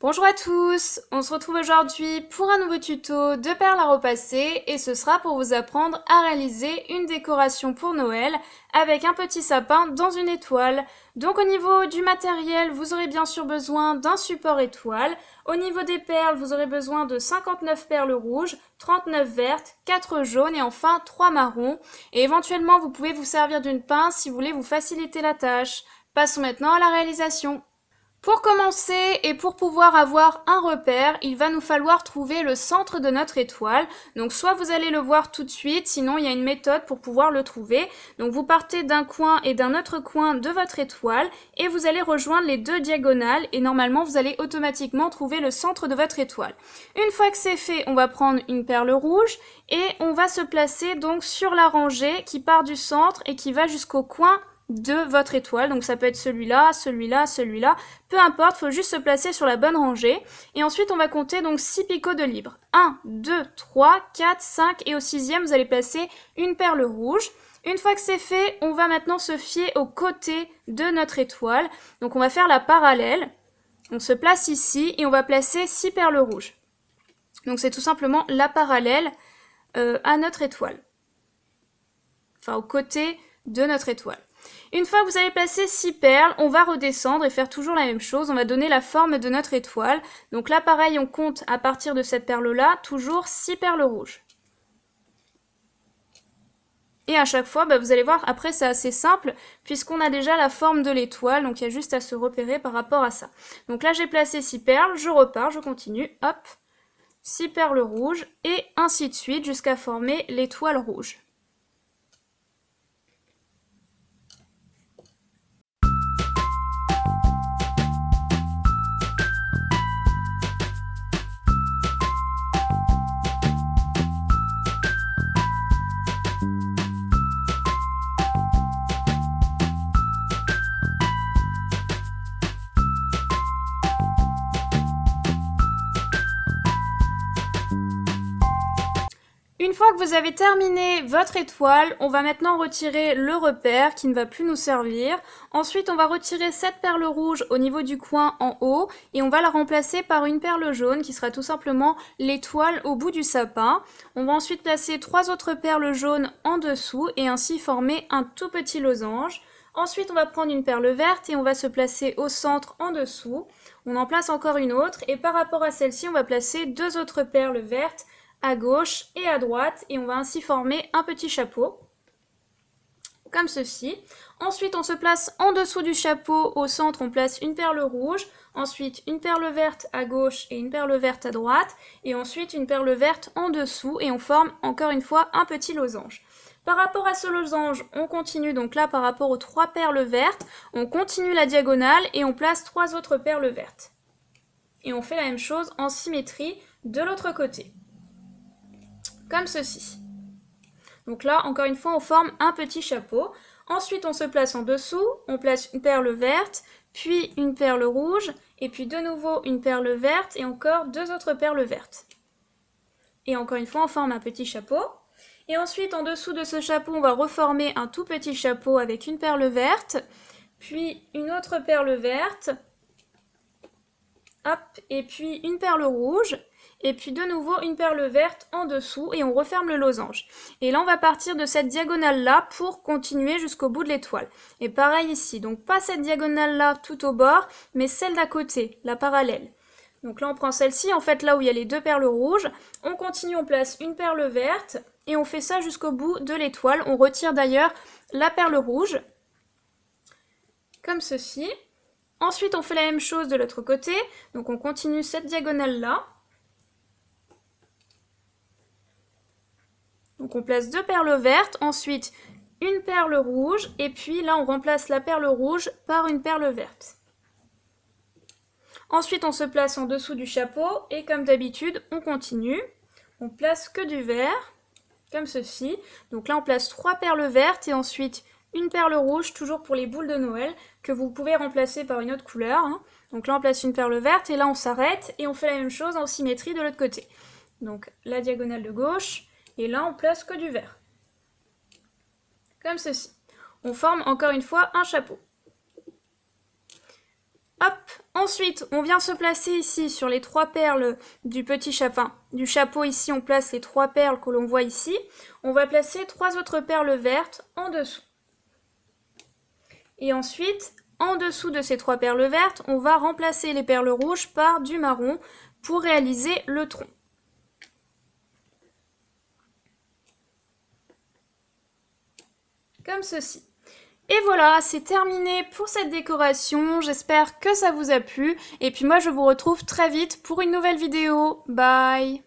Bonjour à tous, on se retrouve aujourd'hui pour un nouveau tuto de perles à repasser et ce sera pour vous apprendre à réaliser une décoration pour Noël avec un petit sapin dans une étoile. Donc au niveau du matériel, vous aurez bien sûr besoin d'un support étoile. Au niveau des perles, vous aurez besoin de 59 perles rouges, 39 vertes, 4 jaunes et enfin 3 marrons. Et éventuellement, vous pouvez vous servir d'une pince si vous voulez vous faciliter la tâche. Passons maintenant à la réalisation. Pour commencer et pour pouvoir avoir un repère, il va nous falloir trouver le centre de notre étoile. Donc soit vous allez le voir tout de suite, sinon il y a une méthode pour pouvoir le trouver. Donc vous partez d'un coin et d'un autre coin de votre étoile et vous allez rejoindre les deux diagonales et normalement vous allez automatiquement trouver le centre de votre étoile. Une fois que c'est fait, on va prendre une perle rouge et on va se placer donc sur la rangée qui part du centre et qui va jusqu'au coin de votre étoile, donc ça peut être celui-là, celui-là, celui-là, peu importe, il faut juste se placer sur la bonne rangée, et ensuite on va compter donc 6 picots de libre. 1, 2, 3, 4, 5, et au sixième vous allez placer une perle rouge. Une fois que c'est fait, on va maintenant se fier au côté de notre étoile, donc on va faire la parallèle, on se place ici, et on va placer 6 perles rouges. Donc c'est tout simplement la parallèle à notre étoile, enfin au côté de notre étoile. Une fois que vous avez placé 6 perles, on va redescendre et faire toujours la même chose. On va donner la forme de notre étoile. Donc là, pareil, on compte à partir de cette perle-là, toujours 6 perles rouges. Et à chaque fois, vous allez voir, après c'est assez simple, puisqu'on a déjà la forme de l'étoile, donc il y a juste à se repérer par rapport à ça. Donc là, j'ai placé 6 perles, je repars, je continue, hop, 6 perles rouges, et ainsi de suite, jusqu'à former l'étoile rouge. Une fois que vous avez terminé votre étoile, on va maintenant retirer le repère qui ne va plus nous servir. Ensuite, on va retirer cette perle rouge au niveau du coin en haut et on va la remplacer par une perle jaune qui sera tout simplement l'étoile au bout du sapin. On va ensuite placer 3 autres perles jaunes en dessous et ainsi former un tout petit losange. Ensuite, on va prendre une perle verte et on va se placer au centre en dessous. On en place encore une autre et par rapport à celle-ci, on va placer 2 autres perles vertes à gauche et à droite et on va ainsi former un petit chapeau comme ceci. Ensuite on se place en dessous du chapeau, au centre on place une perle rouge, ensuite une perle verte à gauche et une perle verte à droite et ensuite une perle verte en dessous et on forme encore une fois un petit losange. Par rapport à ce losange, on continue donc là par rapport aux 3 perles vertes, on continue la diagonale et on place 3 autres perles vertes. Et on fait la même chose en symétrie de l'autre côté. Comme ceci. Donc là, encore une fois, on forme un petit chapeau. Ensuite, on se place en dessous, on place une perle verte, puis une perle rouge, et puis de nouveau une perle verte, et encore 2 autres perles vertes. Et encore une fois, on forme un petit chapeau. Et ensuite, en dessous de ce chapeau, on va reformer un tout petit chapeau avec une perle verte, puis une autre perle verte, hop, et puis une perle rouge, et puis de nouveau une perle verte en dessous et on referme le losange. Et là on va partir de cette diagonale là pour continuer jusqu'au bout de l'étoile. Et pareil ici, donc pas cette diagonale là tout au bord, mais celle d'à côté, la parallèle. Donc là on prend celle-ci, en fait là où il y a les 2 perles rouges, on continue, on place une perle verte et on fait ça jusqu'au bout de l'étoile. On retire d'ailleurs la perle rouge, comme ceci. Ensuite on fait la même chose de l'autre côté, donc on continue cette diagonale là. Donc on place 2 perles vertes, ensuite une perle rouge, et puis là on remplace la perle rouge par une perle verte. Ensuite on se place en dessous du chapeau, et comme d'habitude on continue. On place que du vert, comme ceci. Donc là on place 3 perles vertes, et ensuite une perle rouge, toujours pour les boules de Noël, que vous pouvez remplacer par une autre couleur. Donc là on place une perle verte, et là on s'arrête, et on fait la même chose en symétrie de l'autre côté. Donc la diagonale de gauche, et là on place que du vert. Comme ceci. On forme encore une fois un chapeau. Hop, ensuite, on vient se placer ici sur les 3 perles du petit chapeau. Du chapeau ici, on place les 3 perles que l'on voit ici. On va placer 3 autres perles vertes en dessous. Et ensuite, en dessous de ces 3 perles vertes, on va remplacer les perles rouges par du marron pour réaliser le tronc. Comme ceci. Et voilà, c'est terminé pour cette décoration. J'espère que ça vous a plu. Et puis moi, je vous retrouve très vite pour une nouvelle vidéo. Bye!